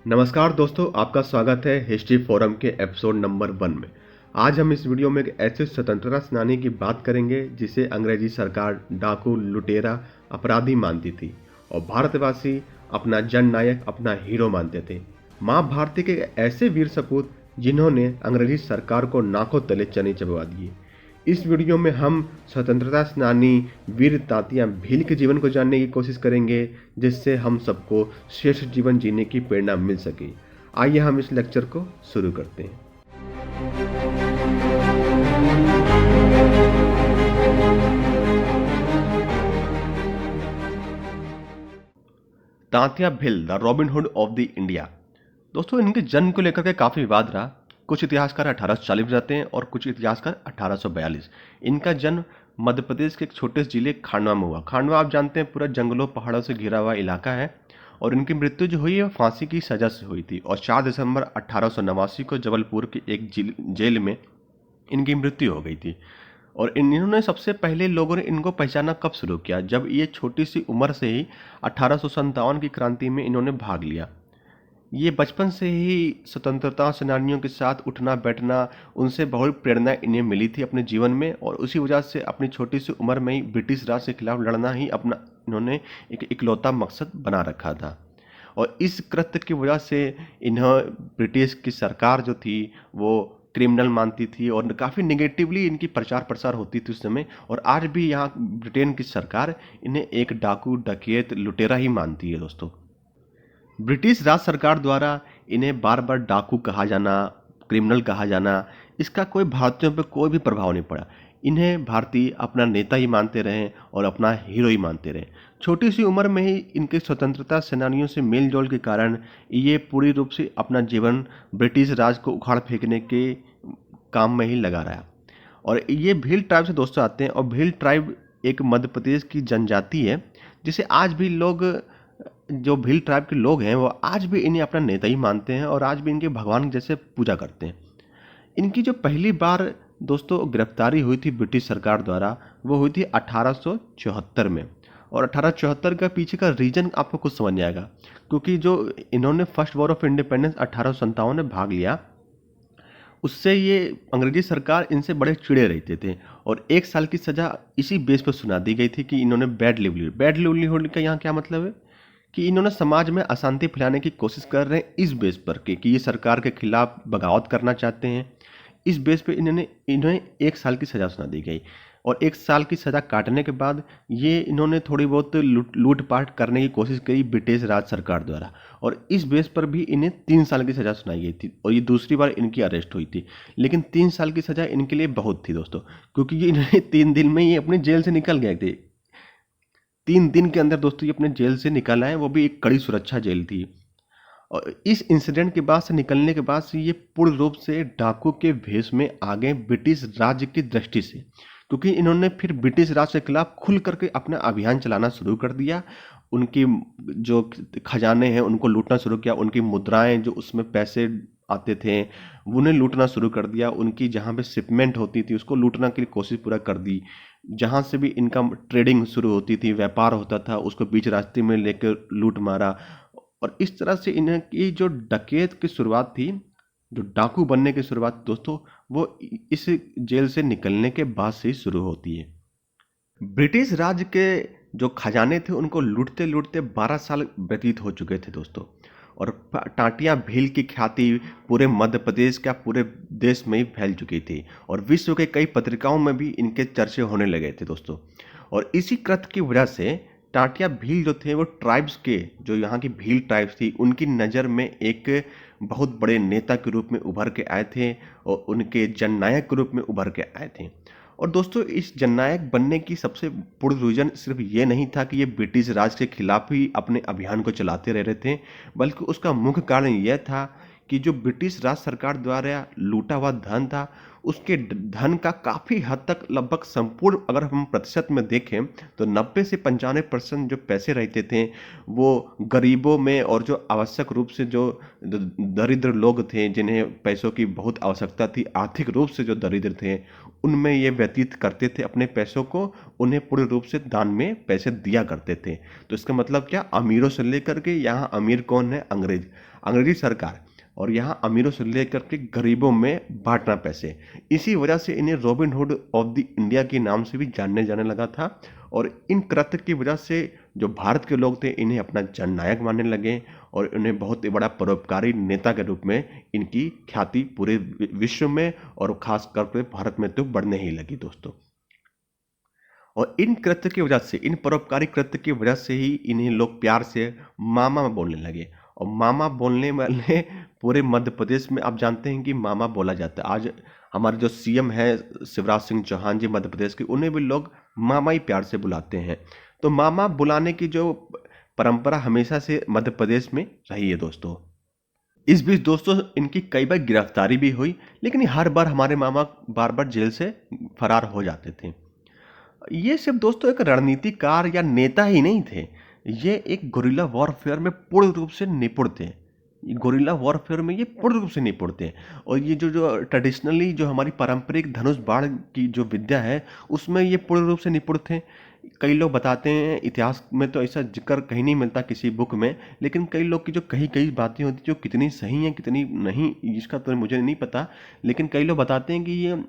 नमस्कार दोस्तों, आपका स्वागत है हिस्ट्री फोरम के एपिसोड नंबर 1 में। आज हम इस वीडियो में एक ऐसे स्वतंत्रता सेनानी की बात करेंगे जिसे अंग्रेजी सरकार डाकू, लुटेरा, अपराधी मानती थी और भारतवासी अपना जननायक, अपना हीरो मानते थे। माँ भारती के ऐसे वीर सपूत जिन्होंने अंग्रेजी सरकार को नाकों तले चने चबवा दिए। इस वीडियो में हम स्वतंत्रता सेनानी वीर तात्या भील के जीवन को जानने की कोशिश करेंगे, जिससे हम सबको श्रेष्ठ जीवन जीने की प्रेरणा मिल सके। आइए हम इस लेक्चर को शुरू करते हैं। Tatya Bhil, the robin hood of the India. दोस्तों, इनके जन्म को लेकर के काफी विवाद रहा। कुछ इतिहासकार 1840 बताते हैं और कुछ इतिहासकार 1842। इनका जन्म मध्य प्रदेश के एक छोटे से जिले खांडवा में हुआ। खांडवा आप जानते हैं पूरा जंगलों पहाड़ों से घिरा हुआ इलाका है और इनकी मृत्यु जो हुई है फांसी की सजा से हुई थी और 4 दिसंबर 1889 को जबलपुर के एक जेल में इनकी मृत्यु हो गई थी। और इन्होंने सबसे पहले लोगों ने इनको पहचाना कब शुरू किया, जब ये छोटी सी उम्र से ही 1857 की क्रांति में इन्होंने भाग लिया। ये बचपन से ही स्वतंत्रता सेनानियों के साथ उठना बैठना, उनसे बहुत प्रेरणा इन्हें मिली थी अपने जीवन में और उसी वजह से अपनी छोटी सी उम्र में ही ब्रिटिश राज के खिलाफ लड़ना ही अपना इन्होंने एक इकलौता मकसद बना रखा था। और इस कृत्य की वजह से इन्हें ब्रिटिश की सरकार जो थी वो क्रिमिनल मानती थी और काफ़ी निगेटिवली इनकी प्रचार प्रसार होती थी उस समय। और आज भी यहाँ ब्रिटेन की सरकार इन्हें एक डाकू, डकैत, लुटेरा ही मानती है। दोस्तों, ब्रिटिश राज सरकार द्वारा इन्हें बार बार डाकू कहा जाना, क्रिमिनल कहा जाना, इसका कोई भारतीयों पर कोई भी प्रभाव नहीं पड़ा। इन्हें भारतीय अपना नेता ही मानते रहे और अपना हीरो ही मानते रहे। छोटी सी उम्र में ही इनके स्वतंत्रता सेनानियों से मेल जोल के कारण ये पूरी रूप से अपना जीवन ब्रिटिश राज को उखाड़ फेंकने के काम में ही लगा रहा। और ये भील ट्राइब से दोस्तों आते हैं और भील ट्राइब एक मध्य प्रदेश की जनजाति है जिसे आज भी लोग, जो भील ट्राइब के लोग हैं वो आज भी इन्हें अपना नेता ही मानते हैं और आज भी इनके भगवान जैसे पूजा करते हैं। इनकी जो पहली बार दोस्तों गिरफ्तारी हुई थी ब्रिटिश सरकार द्वारा वो हुई थी 1874 में। और 1874 का पीछे का रीजन आपको कुछ समझ नहीं आएगा, क्योंकि जो इन्होंने फर्स्ट वॉर ऑफ इंडिपेंडेंस 1857 में भाग लिया, उससे ये अंग्रेजी सरकार इनसे बड़े चिड़े रहते थे और 1 साल की सज़ा इसी बेस पर सुना दी गई थी कि इन्होंने बैड लिवलीहुड का यहाँ क्या मतलब है कि इन्होंने समाज में अशांति फैलाने की कोशिश कर रहे हैं इस बेस पर कि ये सरकार के खिलाफ बगावत करना चाहते हैं। इस बेस पे इन्हें 1 साल की सज़ा सुना दी गई और 1 साल की सज़ा काटने के बाद ये इन्होंने थोड़ी बहुत लूटपाट करने की कोशिश करी ब्रिटिश राज सरकार द्वारा और इस बेस पर भी इन्हें 3 साल की सज़ा सुनाई गई थी और ये दूसरी बार इनकी अरेस्ट हुई थी। लेकिन 3 साल की सज़ा इनके लिए बहुत थी दोस्तों, क्योंकि ये इन्होंने 3 दिन में ये अपने जेल से निकल गए थे। 3 दिन के अंदर दोस्तों ये अपने जेल से निकल आए, वो भी एक कड़ी सुरक्षा जेल थी। और इस इंसिडेंट के बाद से निकलने के बाद से ये पूर्ण रूप से डाकू के भेष में आ गए ब्रिटिश राज्य की दृष्टि से, क्योंकि इन्होंने फिर ब्रिटिश राज के खिलाफ खुल करके अपना अभियान चलाना शुरू कर दिया। उनकी जो खजाने हैं उनको लूटना शुरू किया, उनकी मुद्राएं जो उसमें पैसे आते थे उन्हें लूटना शुरू कर दिया, उनकी जहाँ पे शिपमेंट होती थी उसको लूटना की कोशिश पूरा कर दी। जहाँ से भी इनका ट्रेडिंग शुरू होती थी, व्यापार होता था, उसको बीच रास्ते में लेकर लूट मारा। और इस तरह से इन्हें की जो डकैत की शुरुआत थी, जो डाकू बनने की शुरुआत दोस्तों, वो इस जेल से निकलने के बाद से ही शुरू होती है। ब्रिटिश राज के जो खजाने थे उनको लूटते लूटते 12 साल व्यतीत हो चुके थे दोस्तों। और टाटिया भील की ख्याति पूरे मध्य प्रदेश का पूरे देश में ही फैल चुकी थी और विश्व के कई पत्रिकाओं में भी इनके चर्चे होने लगे थे दोस्तों। और इसी कृत्य की वजह से टाटिया भील जो थे वो ट्राइब्स के, जो यहाँ की भील ट्राइब्स थी, उनकी नज़र में एक बहुत बड़े नेता के रूप में उभर के आए थे और उनके जननायक के रूप में उभर के आए थे। और दोस्तों, इस जननायक बनने की सबसे पूर्ण रीजन सिर्फ ये नहीं था कि ये ब्रिटिश राज के खिलाफ ही अपने अभियान को चलाते रह रहे थे, बल्कि उसका मुख्य कारण यह था कि जो ब्रिटिश राज सरकार द्वारा लूटा हुआ धन था उसके धन का काफ़ी हद तक लगभग संपूर्ण अगर हम प्रतिशत में देखें तो 90 से 95% जो पैसे रहते थे वो गरीबों में और जो आवश्यक रूप से जो दरिद्र लोग थे जिन्हें पैसों की बहुत आवश्यकता थी, आर्थिक रूप से जो दरिद्र थे, उनमें ये व्यतीत करते थे अपने पैसों को। उन्हें पूर्ण रूप से दान में पैसे दिया करते थे। तो इसका मतलब क्या, अमीरों से लेकर के, यहाँ अमीर कौन है, अंग्रेजी सरकार, और यहाँ अमीरों से लेकर के गरीबों में बांटना पैसे। इसी वजह से इन्हें robin hood of the India के नाम से भी जानने जाने लगा था। और इन कृत्य की वजह से जो भारत के लोग थे इन्हें अपना जननायक मानने लगे और इन्हें बहुत ही बड़ा परोपकारी नेता के रूप में इनकी ख्याति पूरे विश्व में और खास करके भारत में तो बढ़ने ही लगी दोस्तों। और इन कृत्य की वजह से, इन परोपकारी कृत्य की वजह से ही इन्हें लोग प्यार से मामा बोलने लगे। और मामा बोलने वाले पूरे मध्य प्रदेश में आप जानते हैं कि मामा बोला जाता है। आज हमारे जो सीएम है शिवराज सिंह चौहान जी मध्य प्रदेश के, उन्हें भी लोग मामा ही प्यार से बुलाते हैं। तो मामा बुलाने की जो परंपरा हमेशा से मध्य प्रदेश में रही है दोस्तों। इस बीच दोस्तों इनकी कई बार गिरफ्तारी भी हुई, लेकिन हर बार हमारे मामा बार बार जेल से फरार हो जाते थे। ये सिर्फ दोस्तों एक रणनीतिकार या नेता ही नहीं थे, ये एक गुरिल्ला वॉरफेयर में पूर्ण रूप से निपुण थे। गुरिल्ला वॉरफेयर में ये पूर्ण रूप से निपुण थे। और ये जो जो ट्रेडिशनली जो हमारी पारंपरिक धनुष बाण की जो विद्या है उसमें ये पूर्ण रूप से निपुण थे। कई लोग बताते हैं, इतिहास में तो ऐसा जिक्र कहीं नहीं मिलता किसी बुक में, लेकिन कई लोग की जो कही कई बातें होती जो कितनी सही हैं कितनी नहीं इसका तो मुझे नहीं पता। लेकिन कई लोग बताते हैं कि ये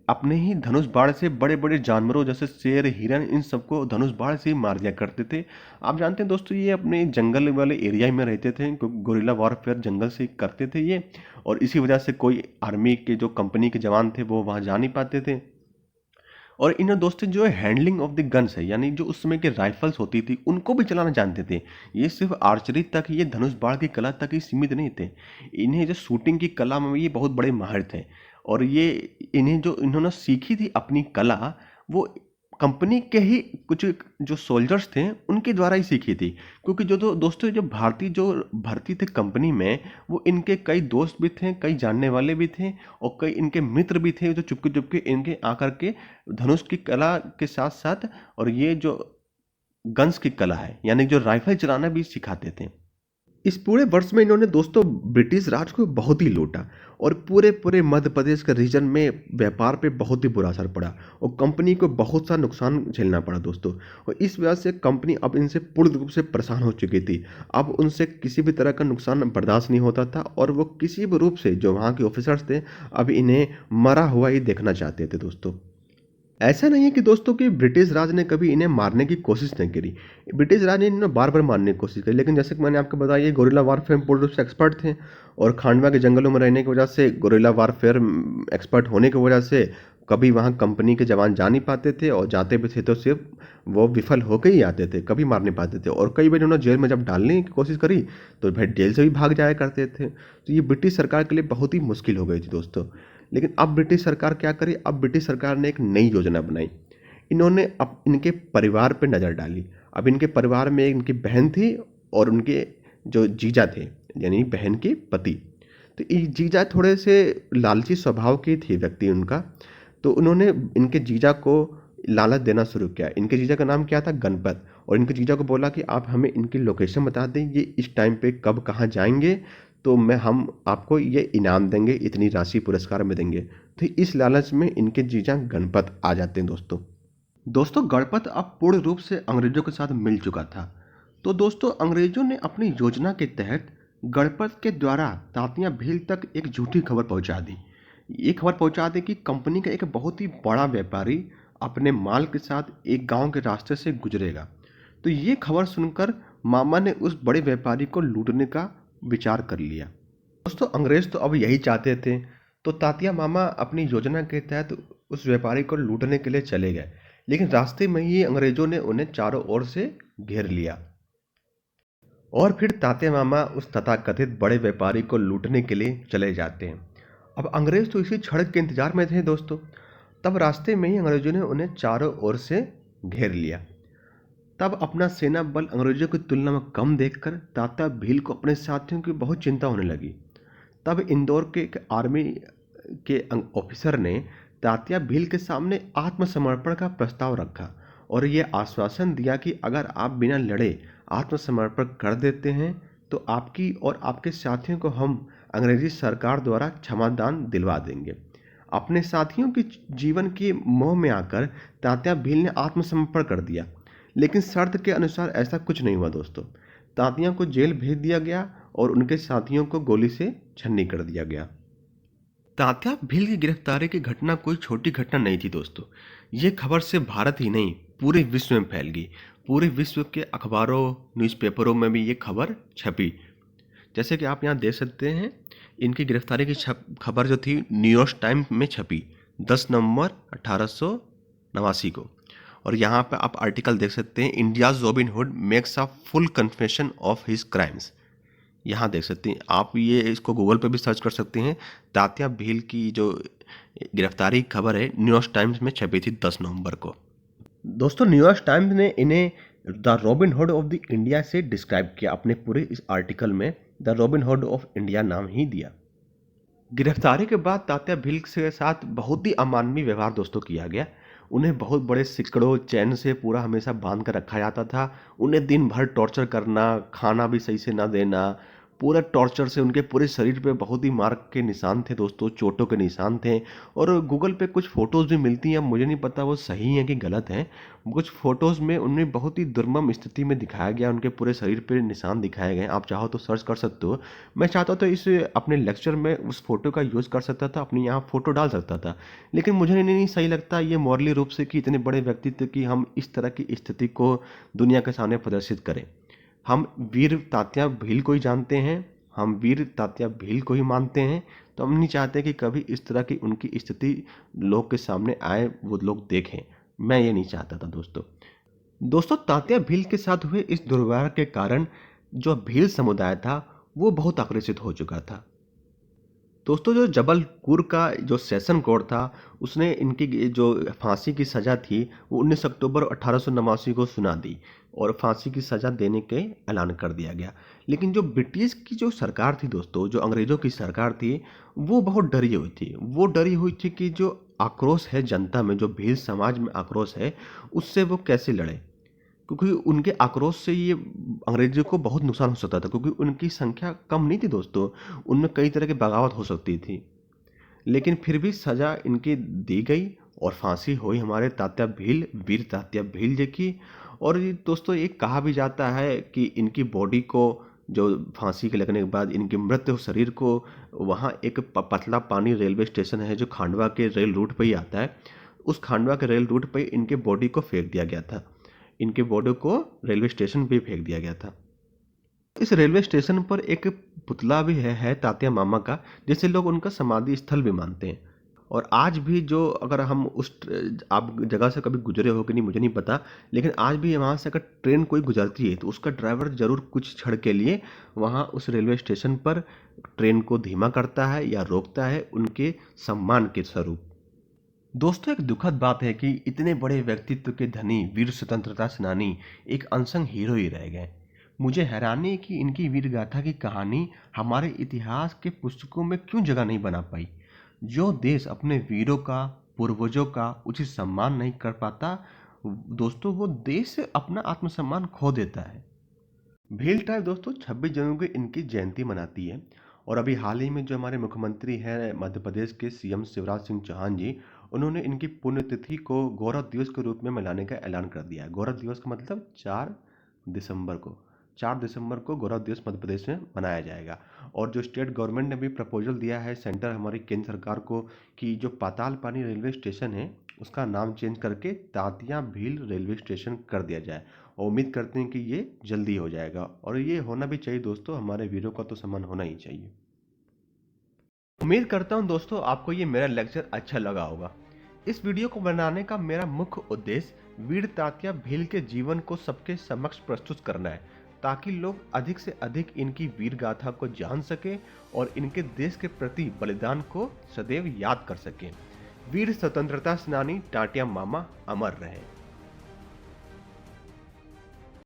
अपने ही धनुष बाण से बड़े बड़े जानवरों जैसे शेर, हिरन, इन सबको धनुष बाण से ही मार दिया करते थे। आप जानते हैं दोस्तों ये अपने जंगल वाले एरिया में रहते थे क्योंकि गुरिल्ला वॉरफेयर जंगल से करते थे ये। और इसी वजह से कोई आर्मी के जो कंपनी के जवान थे वो वहाँ जा नहीं पाते थे। और इन दोस्तों जो हैंडलिंग ऑफ द गन्स है, यानी जो उस समय के राइफल्स होती थी उनको भी चलाना जानते थे। ये सिर्फ आर्चरी तक, ये धनुष बाण की कला तक ही सीमित नहीं थे। इन्हें जो शूटिंग की कला में ये बहुत बड़े माहिर थे। और ये इन्हें जो इन्होंने सीखी थी अपनी कला, वो कंपनी के ही कुछ जो सोल्जर्स थे उनके द्वारा ही सीखी थी। क्योंकि जो दोस्तों जो भारतीय जो भर्ती थे कंपनी में, वो इनके कई दोस्त भी थे, कई जानने वाले भी थे और कई इनके मित्र भी थे जो चुपके चुपके इनके आकर के धनुष की कला के साथ साथ और ये जो गन्स की कला है यानी जो राइफल चलाना भी सिखाते थे। इस पूरे वर्ष में इन्होंने दोस्तों ब्रिटिश राज को बहुत ही लूटा और पूरे पूरे मध्य प्रदेश के रीजन में व्यापार पे बहुत ही बुरा असर पड़ा और कंपनी को बहुत सा नुकसान झेलना पड़ा दोस्तों। और इस वजह से कंपनी अब इनसे पूर्ण रूप से परेशान हो चुकी थी। अब उनसे किसी भी तरह का नुकसान बर्दाश्त नहीं होता था और वो किसी भी रूप से जो वहाँ के ऑफिसर्स थे अब इन्हें मरा हुआ ही देखना चाहते थे दोस्तों। ऐसा नहीं है कि दोस्तों कि ब्रिटिश राज ने कभी इन्हें मारने की कोशिश नहीं करी। ब्रिटिश राज ने इन्हें बार बार मारने की कोशिश करी, लेकिन जैसे कि मैंने आपको बताया ये गोरिल्ला वारफेयर में पूर्ण रूप से एक्सपर्ट थे और खांडवा के जंगलों में रहने की वजह से, गोरिल्ला वारफेयर एक्सपर्ट होने की वजह से कभी वहाँ कंपनी के जवान जा नहीं पाते थे और जाते भी थे तो सिर्फ वो विफल होकर ही आते थे, कभी मार नहीं पाते थे। और कई बार उन्होंने जेल में जब डालने की कोशिश करी तो भाई जेल से भी भाग जाया करते थे। तो ये ब्रिटिश सरकार के लिए बहुत ही मुश्किल हो गई थी दोस्तों। लेकिन अब ब्रिटिश सरकार क्या करी, अब ब्रिटिश सरकार ने एक नई योजना बनाई। इन्होंने अब इनके परिवार पर नज़र डाली। अब इनके परिवार में इनकी बहन थी और उनके जो जीजा थे यानी बहन के पति। तो ये जीजा थोड़े से लालची स्वभाव के थे व्यक्ति उनका। तो उन्होंने इनके जीजा को लालच देना शुरू किया। इनके जीजा का नाम क्या था, गणपत। और इनके जीजा को बोला कि आप हमें इनकी लोकेशन बता दें, ये इस टाइम पे कब कहाँ जाएंगे तो हम आपको ये इनाम देंगे, इतनी राशि पुरस्कार में देंगे। तो इस लालच में इनके जीजा गणपत आ जाते हैं दोस्तों गणपत अब पूर्ण रूप से अंग्रेजों के साथ मिल चुका था। तो दोस्तों अंग्रेजों ने अपनी योजना के तहत गणपत के द्वारा तांतिया भील तक एक झूठी खबर पहुंचा दी। ये खबर पहुंचा दी कि कंपनी का एक बहुत ही बड़ा व्यापारी अपने माल के साथ एक गांव के रास्ते से गुजरेगा। तो ये खबर सुनकर मामा ने उस बड़े व्यापारी को लूटने का विचार कर लिया। दोस्तों अंग्रेज तो अब यही चाहते थे। तो तांतिया मामा अपनी योजना के तहत उस व्यापारी को लूटने के लिए चले गए, लेकिन रास्ते में ही अंग्रेजों ने उन्हें चारों ओर से घेर लिया। और फिर तांतिया मामा उस तथाकथित बड़े व्यापारी को लूटने के लिए चले जाते हैं। अब अंग्रेज तो इसी क्षण के इंतजार में थे दोस्तों। तब रास्ते में ही अंग्रेजों ने उन्हें चारों ओर से घेर लिया। तब अपना सेना बल अंग्रेजों की तुलना में कम देखकर तात्या भील को अपने साथियों की बहुत चिंता होने लगी। तब इंदौर के एक आर्मी के ऑफिसर ने तात्या भील के सामने आत्मसमर्पण का प्रस्ताव रखा और ये आश्वासन दिया कि अगर आप बिना लड़े आत्मसमर्पण कर देते हैं तो आपकी और आपके साथियों को हम अंग्रेजी सरकार द्वारा क्षमादान दिलवा देंगे। अपने साथियों के जीवन के मोह में आकर तात्या भील ने आत्मसमर्पण कर दिया, लेकिन शर्त के अनुसार ऐसा कुछ नहीं हुआ दोस्तों। तात्या को जेल भेज दिया गया और उनके साथियों को गोली से छन्नी कर दिया गया। तात्या भील की गिरफ्तारी की घटना कोई छोटी घटना नहीं थी दोस्तों। ये खबर सिर्फ भारत ही नहीं पूरे विश्व में फैल गई। पूरे विश्व के अखबारों, न्यूज़पेपरों में भी ये खबर छपी। जैसे कि आप यहाँ देख सकते हैं, इनकी गिरफ्तारी की खबर जो थी न्यूयॉर्क टाइम्स में छपी 10 नवंबर 1889 को। और यहाँ पे आप आर्टिकल देख सकते हैं, India's robin hood makes a full confession of his crimes. यहाँ देख सकते हैं आप, ये इसको गूगल पे भी सर्च कर सकते हैं। तात्या भील की जो गिरफ्तारी खबर है न्यूयॉर्क टाइम्स में छपी थी 10 नवंबर को। दोस्तों न्यूयॉर्क टाइम्स ने इन्हें the robin hood of the India से डिस्क्राइब किया। अपने पूरे इस आर्टिकल में the robin hood of India नाम ही दिया। गिरफ्तारी के बाद तात्या भील के साथ बहुत ही अमानवीय व्यवहार दोस्तों किया गया। उन्हें बहुत बड़े सिकड़ों चैन से पूरा हमेशा बांध कर रखा जाता था। उन्हें दिन भर टॉर्चर करना, खाना भी सही से ना देना, पूरा टॉर्चर से उनके पूरे शरीर पे बहुत ही मार्क के निशान थे दोस्तों, चोटों के निशान थे। और गूगल पे कुछ फ़ोटोज़ भी मिलती हैं, मुझे नहीं पता वो सही हैं कि गलत हैं। कुछ फ़ोटोज़ में उन्हें बहुत ही दुर्मम स्थिति में दिखाया गया, उनके पूरे शरीर पे निशान दिखाए गए। आप चाहो तो सर्च कर सकते हो। मैं चाहता तो इस अपने लेक्चर में उस फ़ोटो का यूज़ कर सकता था, अपनी यहाँ फ़ोटो डाल सकता था, लेकिन मुझे नहीं सही लगता ये मॉरली रूप से कि इतने बड़े व्यक्तित्व की हम इस तरह की स्थिति को दुनिया के सामने प्रदर्शित करें। हम वीर तात्या भील को ही जानते हैं, हम वीर तात्या भील को ही मानते हैं, तो हम नहीं चाहते कि कभी इस तरह की उनकी स्थिति लोग के सामने आए, वो लोग देखें। मैं ये नहीं चाहता था दोस्तों तात्या भील के साथ हुए इस दुर्व्यवहार के कारण जो भील समुदाय था वो बहुत आक्रोशित हो चुका था। दोस्तों जो जबलपुर का जो सेशन कोर्ट था उसने इनकी जो फांसी की सज़ा थी वो 19 अक्टूबर 1889 को सुना दी और फांसी की सज़ा देने के ऐलान कर दिया गया। लेकिन जो ब्रिटिश की जो सरकार थी दोस्तों, जो अंग्रेज़ों की सरकार थी, वो बहुत डरी हुई थी। वो डरी हुई थी कि जो आक्रोश है जनता में, जो भील समाज में आक्रोश है, उससे वो कैसे लड़े, क्योंकि उनके आक्रोश से ये अंग्रेज़ों को बहुत नुकसान हो सकता था, क्योंकि उनकी संख्या कम नहीं थी दोस्तों, उनमें कई तरह की बगावत हो सकती थी। लेकिन फिर भी सज़ा इनकी दी गई और फांसी हुई हमारे तात्या भील, वीर तात्या भील जी की। और ये दोस्तों एक कहा भी जाता है कि इनकी बॉडी को, जो फांसी के लगने के बाद इनके मृत शरीर को, वहाँ एक पतला पानी रेलवे स्टेशन है जो खांडवा के रेल रूट पर ही आता है, उस खांडवा के रेल रूट पर इनके बॉडी को फेंक दिया गया था। इनके बॉडी को रेलवे स्टेशन पे फेंक दिया गया था। इस रेलवे स्टेशन पर एक पुतला भी है तात्या मामा का, जिसे लोग उनका समाधि स्थल भी मानते हैं। और आज भी जो, अगर हम उस आप जगह से कभी गुजरे हो कि नहीं मुझे नहीं पता, लेकिन आज भी वहाँ से अगर ट्रेन कोई गुजरती है तो उसका ड्राइवर ज़रूर कुछ क्षण के लिए वहाँ उस रेलवे स्टेशन पर ट्रेन को धीमा करता है या रोकता है उनके सम्मान के स्वरूप। दोस्तों एक दुखद बात है कि इतने बड़े व्यक्तित्व के धनी वीर स्वतंत्रता सेनानी एक अनसंग हीरो ही रह गए। मुझे हैरानी है कि इनकी वीर गाथा की कहानी हमारे इतिहास के पुस्तकों में क्यों जगह नहीं बना पाई। जो देश अपने वीरों का, पूर्वजों का उचित सम्मान नहीं कर पाता दोस्तों, वो देश अपना आत्मसम्मान खो देता है। भील ट्राइब दोस्तों 26 जनवरी को इनकी जयंती मनाती है। और अभी हाल ही में जो हमारे मुख्यमंत्री हैं मध्य प्रदेश के सीएम शिवराज सिंह चौहान जी, उन्होंने इनकी पुण्यतिथि को गौरव दिवस के रूप में मनाने का ऐलान कर दिया है। गौरव दिवस का मतलब 4 दिसंबर को, 4 दिसंबर को गौरव दिवस मध्य प्रदेश में मनाया जाएगा। और जो स्टेट गवर्नमेंट ने भी प्रपोजल दिया है सेंटर हमारी केंद्र सरकार को कि जो पाताल पानी रेलवे स्टेशन है उसका नाम चेंज करके तात्या भील रेलवे स्टेशन कर दिया जाए। और उम्मीद करते हैं कि ये जल्दी हो जाएगा और ये होना भी चाहिए दोस्तों, हमारे वीरों का तो सम्मान होना ही चाहिए। उम्मीद करता हूं दोस्तों आपको ये मेरा लेक्चर अच्छा लगा होगा। इस वीडियो को बनाने का मेरा मुख्य उद्देश्य वीर तात्या भील के जीवन को सबके समक्ष प्रस्तुत करना है, ताकि लोग अधिक से अधिक इनकी वीर गाथा को जान सकें और इनके देश के प्रति बलिदान को सदैव याद कर सकें। वीर स्वतंत्रता सेनानी तात्या मामा अमर रहे।